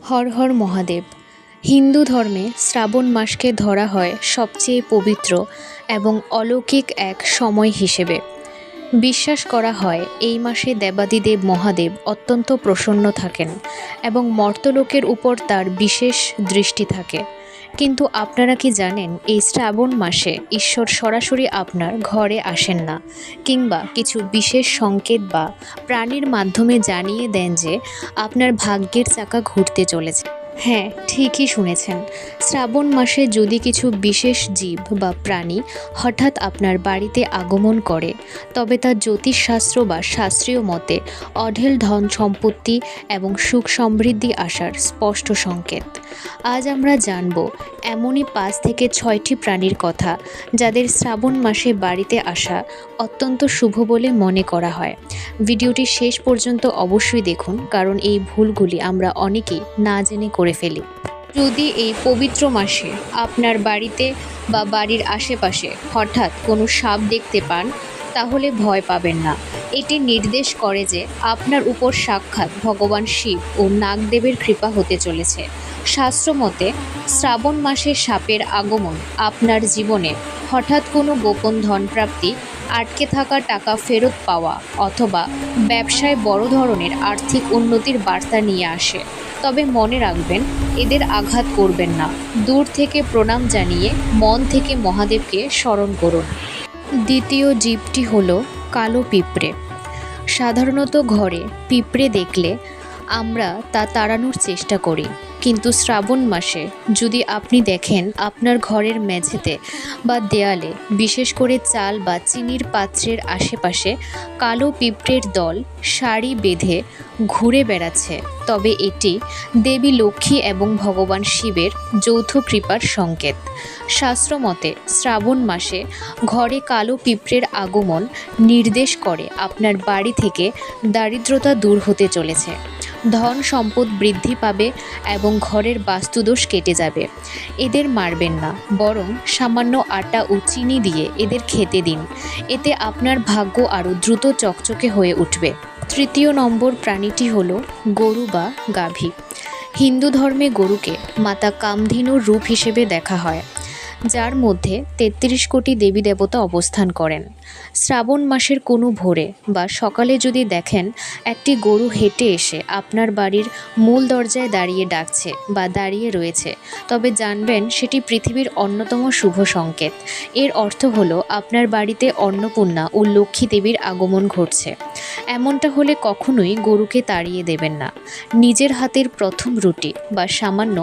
হর হর মহাদেব। হিন্দু ধর্মে শ্রাবণ মাসকে ধরা হয় সবচেয়ে পবিত্র এবং অলৌকিক এক সময় হিসেবে। বিশ্বাস করা হয় এই মাসে দেবাদিদেব মহাদেব অত্যন্ত প্রসন্ন থাকেন এবং মর্ত্যলোকের উপর তার বিশেষ দৃষ্টি থাকে। কিন্তু আপনারা কি জানেন, এই শ্রাবণ মাসে ঈশ্বর সরাসরি আপনার ঘরে আসেন না, কিংবা কিছু বিশেষ সংকেত বা প্রাণীর মাধ্যমে জানিয়ে দেন যে আপনার ভাগ্যের চাকা ঘুরতে চলেছে। হ্যাঁ, ঠিকই শুনেছেন। শ্রাবণ মাসে যদি কিছু বিশেষ জীব বা প্রাণী হঠাৎ আপনার বাড়িতে আগমন করে, তবে তা জ্যোতিষশাস্ত্র বা শাস্ত্রীয় মতে অঢেল ধন সম্পত্তি এবং সুখ সমৃদ্ধি আসার স্পষ্ট সংকেত। আজ আমরা জানব এমনই ৫ থেকে ৬টি প্রাণীর কথা যাদের শ্রাবণ মাসে বাড়িতে আসা অত্যন্ত শুভ বলে মনে করা হয়। ভিডিওটি শেষ পর্যন্ত অবশ্যই দেখুন, কারণ এই ভুলগুলি আমরা অনেকেই না জেনে করে ফেলি। যদি এই পবিত্র মাসে আপনার বাড়িতে বা বাড়ির আশেপাশে হঠাৎ কোনো সাপ দেখতে পান, তাহলে ভয় পাবেন না। এটি নির্দেশ করে যে আপনার উপর সাক্ষাৎ ভগবান শিব ও নাগদেবের কৃপা হতে চলেছে। শাস্ত্রমতে শ্রাবণ মাসে সাপের আগমন আপনার জীবনে হঠাৎ কোনো গোপন ধনপ্রাপ্তি, আটকে থাকা টাকা ফেরত পাওয়া অথবা ব্যবসায় বড় ধরনের আর্থিক উন্নতির বার্তা নিয়ে আসে। তবে মনে রাখবেন, এদের আঘাত করবেন না। দূর থেকে প্রণাম জানিয়ে মন থেকে মহাদেবকে স্মরণ করুন। দ্বিতীয় জীবটি হলো কালো পিঁপড়ে। সাধারণত ঘরে পিঁপড়ে দেখলে আমরা তা তাড়ানোর চেষ্টা করি, কিন্তু শ্রাবণ মাসে যদি আপনি দেখেন আপনার ঘরের মেঝেতে বা দেয়ালে, বিশেষ করে চাল বা চিনির পাত্রের আশেপাশে কালো পিঁপড়ের দল সারি বেঁধে ঘুরে বেড়াচ্ছে, তবে এটি দেবী লক্ষ্মী এবং ভগবান শিবের যৌথ কৃপার সংকেত। শাস্ত্রমতে শ্রাবণ মাসে ঘরে কালো পিঁপড়ের আগমন নির্দেশ করে আপনার বাড়ি থেকে দারিদ্রতা দূর হতে চলেছে, ধন সম্পদ বৃদ্ধি পাবে এবং ঘরের বাস্তুদোষ কেটে যাবে। এদের মারবেন না, বরং সামান্য আটা ও চিনি দিয়ে এদের খেতে দিন। এতে আপনার ভাগ্য আরও দ্রুত চকচকে হয়ে উঠবে। তৃতীয় নম্বর প্রাণীটি হলো গরু বা গাভী। হিন্দু ধর্মে গরুকে মাতা কামধেনুর রূপ হিসেবে দেখা হয়, যার মধ্যে ৩৩ কোটি দেবী দেবতা অবস্থান করেন। শ্রাবণ মাসের কোনো ভোরে বা সকালে যদি দেখেন একটি গরু হেঁটে এসে আপনার বাড়ির মূল দরজায় দাঁড়িয়ে ডাকছে বা দাঁড়িয়ে রয়েছে, তবে জানবেন সেটি পৃথিবীর অন্যতম শুভ সংকেত। এর অর্থ হলো আপনার বাড়িতে অন্নপূর্ণা ও লক্ষ্মী দেবীর আগমন ঘটছে। এমনটা হলে কখনোই গরুকে তাড়িয়ে দেবেন না। নিজের হাতের প্রথম রুটি বা সামান্য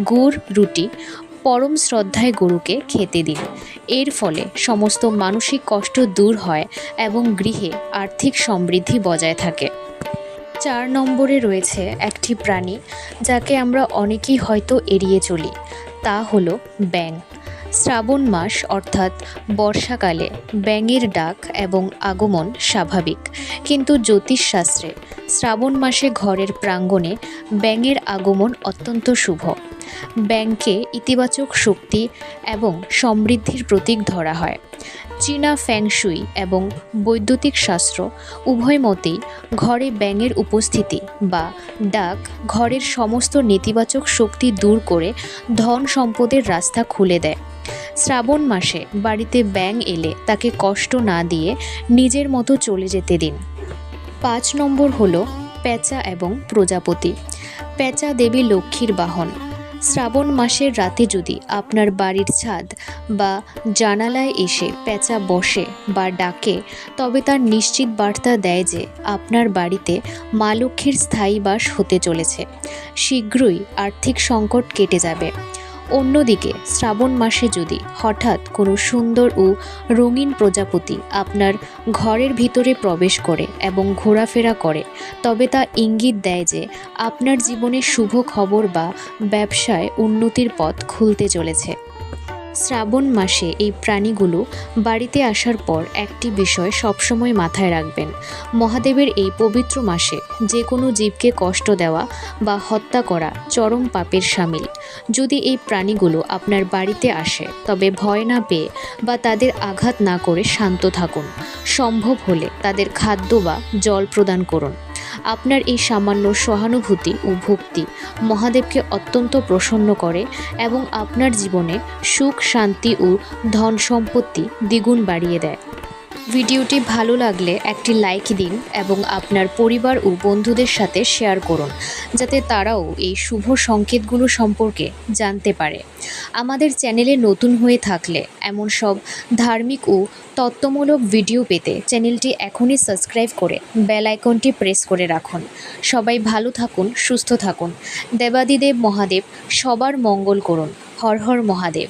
গুড় রুটি পরম শ্রদ্ধায় গরুকে খেতে দিন। এর ফলে সমস্ত মানসিক কষ্ট দূর হয় এবং গৃহে আর্থিক সমৃদ্ধি বজায় থাকে। ৪ নম্বরে রয়েছে একটি প্রাণী যাকে আমরা অনেকেই হয়তো এড়িয়ে চলি, তা হলো ব্যাঙ। শ্রাবণ মাস অর্থাৎ বর্ষাকালে ব্যাঙের ডাক এবং আগমন স্বাভাবিক, কিন্তু জ্যোতিষশাস্ত্রে শ্রাবণ মাসে ঘরের প্রাঙ্গণে ব্যাঙের আগমন অত্যন্ত শুভ। ব্যাঙকে ইতিবাচক শক্তি এবং সমৃদ্ধির প্রতীক ধরা হয়। চীনা ফ্যাংশুই এবং বৈদ্যুতিক শাস্ত্র উভয় মতেই ঘরে ব্যাঙের উপস্থিতি বা ডাক ঘরের সমস্ত নেতিবাচক শক্তি দূর করে ধন সম্পদের রাস্তা খুলে দেয়। শ্রাবণ মাসে বাড়িতে ব্যাঙ এলে তাকে কষ্ট না দিয়ে নিজের মতো চলে যেতে দিন। ৫ নম্বর হলো পেঁচা এবং প্রজাপতি। পেঁচা দেবী লক্ষ্মীর বাহন। শ্রাবণ মাসের রাতে যদি আপনার বাড়ির ছাদ বা জানালায় এসে পেঁচা বসে বা ডাকে, তবে তার নিশ্চিত বার্তা দেয় যে আপনার বাড়িতে মা লক্ষ্মীর স্থায়ী বাস হতে চলেছে। শীঘ্রই আর্থিক সংকট কেটে যাবে। অন্যদিকে শ্রাবণ মাসে যদি হঠাৎ কোনো সুন্দর ও রঙিন প্রজাপতি আপনার ঘরের ভিতরে প্রবেশ করে এবং ঘোরাফেরা করে, তবে তা ইঙ্গিত দেয় যে আপনার জীবনে শুভ খবর বা ব্যবসায় উন্নতির পথ খুলতে চলেছে। শ্রাবণ মাসে এই প্রাণীগুলো বাড়িতে আসার পর একটি বিষয় সবসময় মাথায় রাখবেন: মহাদেবের এই পবিত্র মাসে যে কোনো জীবকে কষ্ট দেওয়া বা হত্যা করা চরম পাপের শামিল। যদি এই প্রাণীগুলো আপনার বাড়িতে আসে, তবে ভয় না পেয়ে বা তাদের আঘাত না করে শান্ত থাকুন। সম্ভব হলে তাদের খাদ্য বা জল প্রদান করুন। আপনার এই সামান্য সহানুভূতি ও ভক্তি মহাদেবকে অত্যন্ত প্রসন্ন করে এবং আপনার জীবনে সুখ, শান্তি ও ধন সম্পত্তি দ্বিগুণ বাড়িয়ে দেয়। ভিডিওটি ভালো লাগলে একটি লাইক দিন এবং আপনার পরিবার ও বন্ধুদের সাথে শেয়ার করুন, যাতে তারাও এই শুভ সংকেতগুলো সম্পর্কে জানতে পারে। আমাদের চ্যানেলে নতুন হয়ে থাকলে এমন সব ধার্মিক ও তত্ত্বমূলক ভিডিও পেতে চ্যানেলটি এখনই সাবস্ক্রাইব করে বেল আইকনটি প্রেস করে রাখুন। সবাই ভালো থাকুন, সুস্থ থাকুন। দেবাদিদেব মহাদেব সবার মঙ্গল করুন। হর হর মহাদেব।